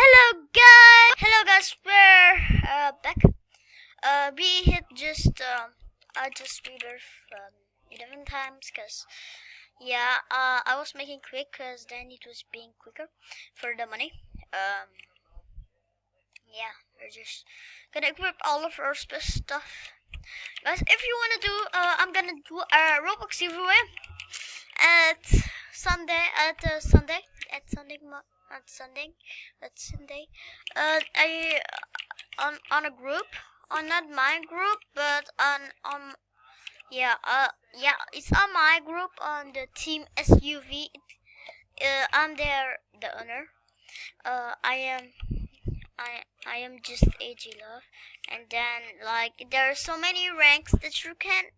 Hello guys, we're back. We hit I just rebirth 11 times because I was making quick because then it was being quicker for the money. We're just gonna equip all of our stuff, guys. If you wanna do, I'm gonna do a Roblox giveaway at Sunday. I on a group, on not my group, but it's on my group on the team SUV. I'm the owner. I am just AG Love, and then like there are so many ranks that you can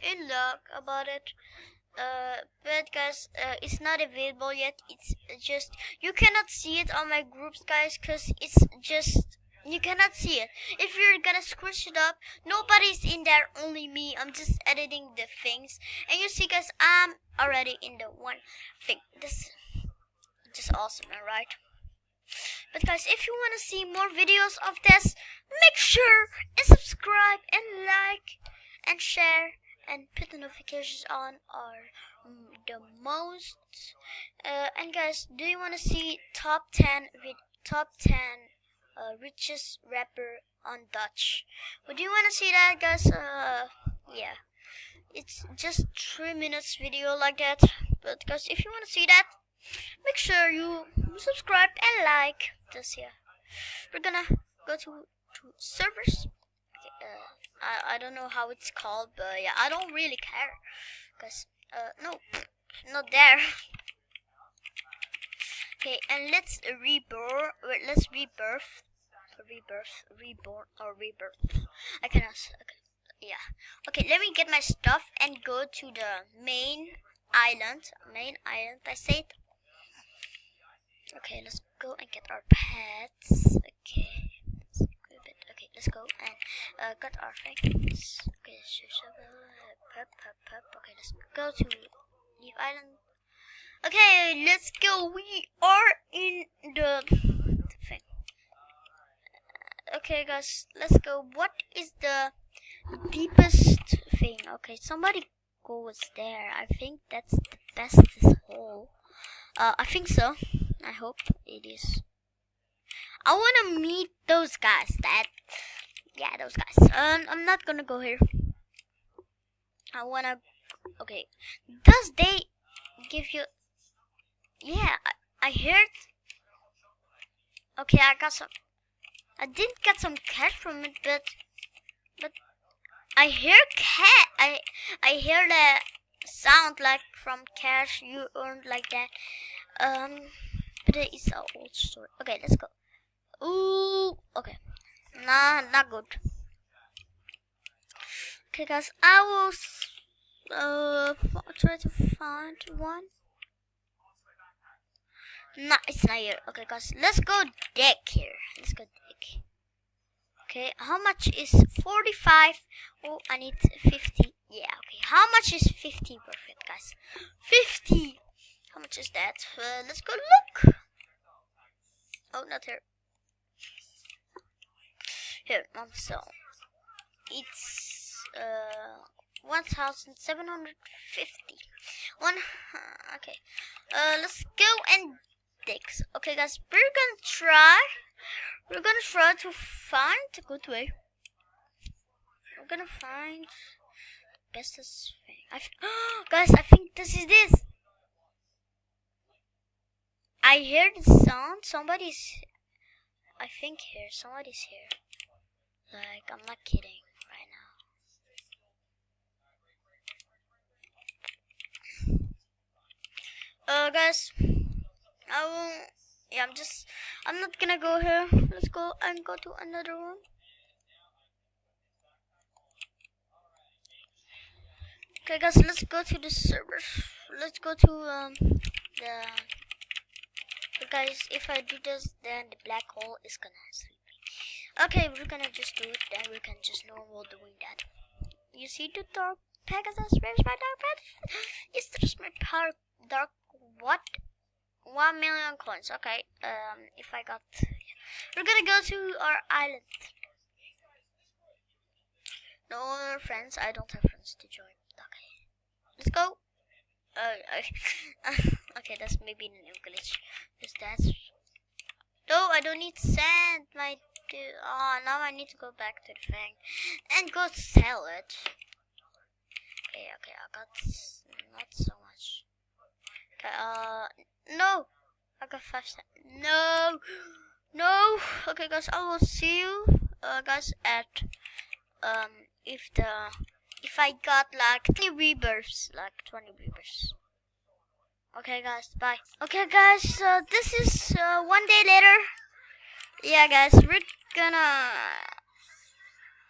unlock about it. But guys, it's not available yet. It's just you cannot see it on my groups, guys, because it's just you cannot see it. If you're gonna squish it up, nobody's in there, only me. I'm just editing the things, and you see, guys, I'm already in the one thing. This is just awesome, right? But guys, if you want to see more videos of this, make sure and subscribe and like and share and put the notifications on are the most. And guys, do you want to see top 10 richest rapper on Dutch? Would you want to see that, guys? Yeah, it's just 3 minutes video like that. But guys, if you want to see that, make sure you subscribe and like this here. We're gonna go to servers. Okay, I don't know how it's called, but yeah, I don't really care, cause no, not there. Okay, and let's rebirth. I cannot. Okay, yeah. Okay, let me get my stuff and go to the main island. I said. Okay, let's go and get our pets. Okay, let's go and get our things. Okay, okay, let's go to Leaf Island. Okay, let's go. We are in the thing. Okay, guys, let's go. What is the deepest thing? Okay, somebody goes there. I think that's the bestest hole. I think so. I hope it is. I wanna meet those guys. Those guys. I'm not gonna go here. I wanna. Okay. Does they give you? Yeah, I heard. Okay, I got some. I didn't get some cash from it, but I hear cat. I hear the sound like from cash you earned like that. But it's an old story. Okay, let's go. Ooh, okay. Nah, not good. Okay, guys, I will try to find one. Nah, it's not here. Okay, guys, let's go deck here. Let's go deck. Okay, how much is 45? Oh, I need 50. Yeah, okay. How much is 50 worth it, guys? 50. How much is that? Let's go look. Oh, not here. Here, so it's 1,750. Okay. Let's go and dig. Okay, guys, we're gonna try to find a good way. We're gonna find the bestest thing. Guys, I think this is this. I hear the sound. Somebody's here. Like, I'm not kidding right now. Guys, I'm not gonna go here. Let's go and go to another one. Okay, guys, let's go to the servers. Let's go to guys, if I do this, then the black hole is gonna sleep. Okay, we're gonna just do it, then we can just normal doing that. You see the dark Pegasus? Where's my dark Pegasus? Is this my dark what? 1 million coins. Okay. If I got, we're gonna go to our island. No other friends. I don't have friends to join. Okay. Let's go. Okay, that's maybe an English. Because that's. No, I don't need sand. Oh, now I need to go back to the thing and go sell it. Okay, I got not so much. Okay, no, I got 5 cents. No. Okay, guys, I will see you, guys, at if I got like 20 rebirths, Okay, guys, bye. Okay, guys, this is 1 day later. Yeah, guys, we're gonna.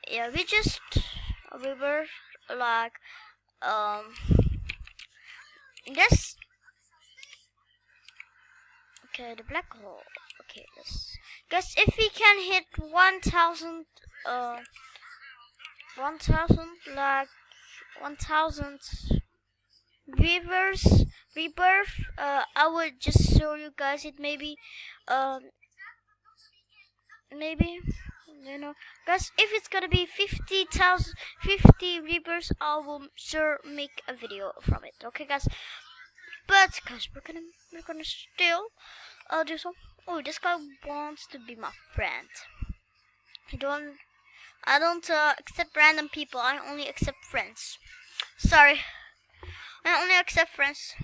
Yeah, we just rebirth like this. Okay, the black hole. Okay, let's guys, if we can hit 1,000 rebirth, I will just show you guys it. Maybe you know, guys, if it's gonna be 50 rebirths, I will sure make a video from it. Okay, guys, but guys, we're gonna still do some. Oh, this guy wants to be my friend. I don't accept random people. I only accept friends. Sorry, I only accept friends.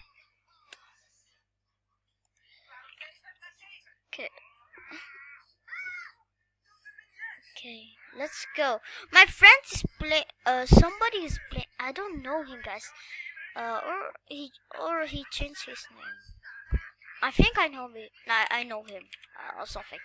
Okay, let's go. My friend is playing. Somebody is playing. I don't know him, guys. Or he changed his name. I think I know him. I know him or something.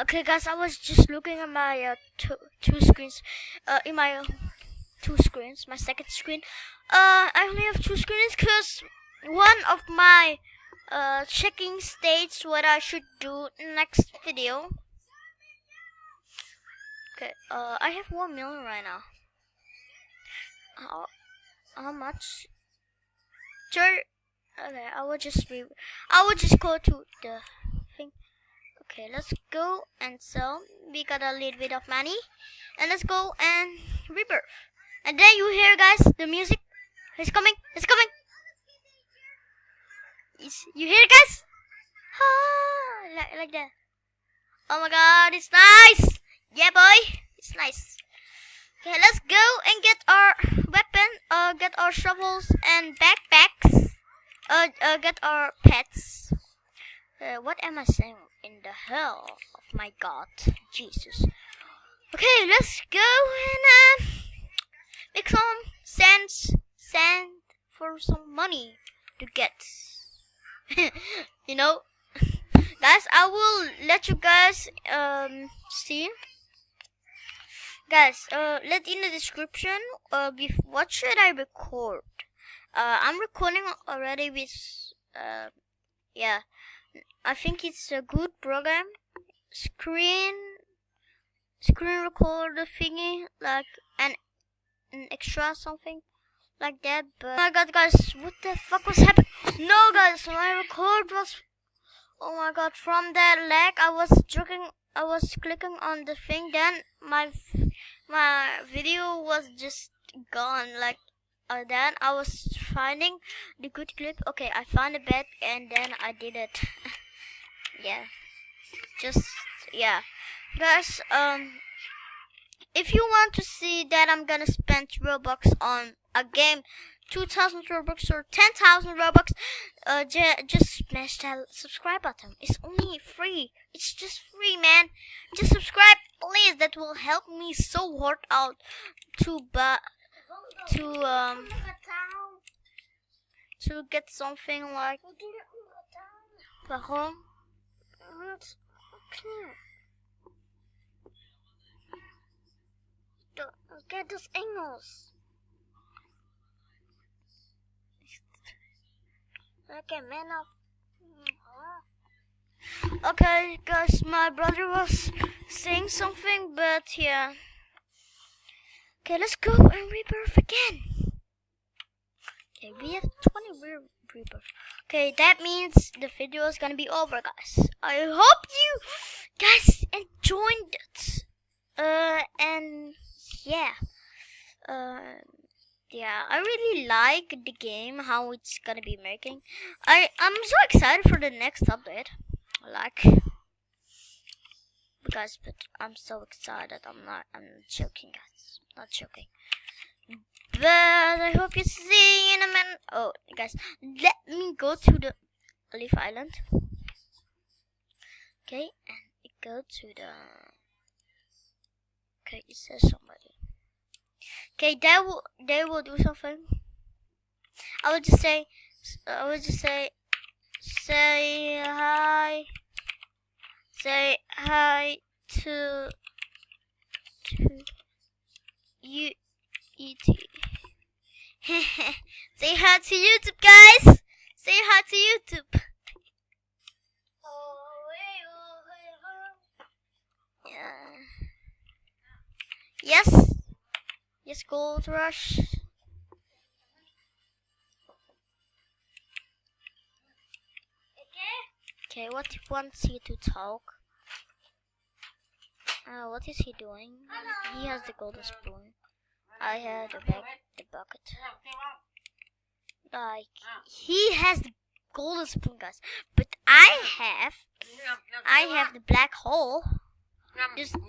Okay, guys, I was just looking at my two screens. In my 2 screens, my second screen. I only have 2 screens because one of my checking states what I should do next video. Okay, I have 1 million right now. How much? Sure. Okay, I will just go to the thing. Okay, let's go and sell. We got a little bit of money, and let's go and rebirth. And then you hear, guys, the music. It's coming. You hear it, guys? Ah, like that. Oh my God, it's nice. Yeah, boy, it's nice. Okay, let's go and get our weapon. Get our shovels and backpacks. Get our pets. What am I saying? In the hell of my God, Jesus. Okay, let's go and make some sand for some money to get. You know, guys, I will let you guys see. Guys, let in the description what should I record. I'm recording already with yeah, I think it's a good program. Screen recorder thingy, like an extra something like that. But oh my God, guys, what the fuck was happening? No, guys, my record was. Oh my God, from that lag, I was clicking on the thing, then my video was just gone. Like then I was finding the good clip. Okay, I found it back and then I did it. Yeah, guys, if you want to see that I'm gonna spend Robux on a game, 2,000 Robux or 10,000 Robux, just smash that subscribe button. It's only free. It's just free, man. Just subscribe, please. That will help me so hard out to get something like. Waarom? Oké, dat is Engels. Oké, man of. Okay, guys, my brother was saying something, but yeah. Okay, let's go and rebirth again. Okay, we have 20 rebirth. Okay, that means the video is gonna be over, guys. I hope you guys enjoyed it. And yeah. Yeah, I really like the game, how it's gonna be making. I'm so excited for the next update. Guys, but I'm so excited. I'm joking, guys. Not joking. But I hope you see in a minute. Oh, guys, let me go to the Leaf Island. Okay, and go to the. Okay, it says somebody. Okay, they will do something. I would just say, say hi. Say hi to you, ET. Say hi to YouTube, guys. Say hi to YouTube. Yeah. Yes. Yes, Gold Rush. Okay, what wants he to talk? What is he doing? He has the golden spoon. I have the bucket. Like, he has the golden spoon, guys. But I have the black hole. Just no.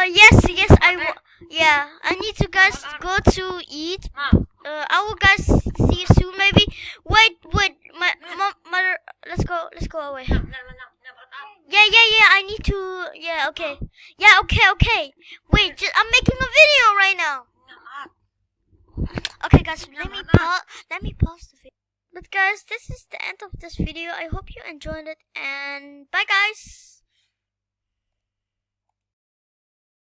Yes, I will. Yeah, I need to guys go to eat. I will guys see you soon, maybe. Wait, my mother. Let's go away. Yeah. I need to. Yeah, okay. Yeah, okay. Wait, I'm making a video right now. Okay, guys, let me pause the video. But guys, this is the end of this video. I hope you enjoyed it, and bye, guys.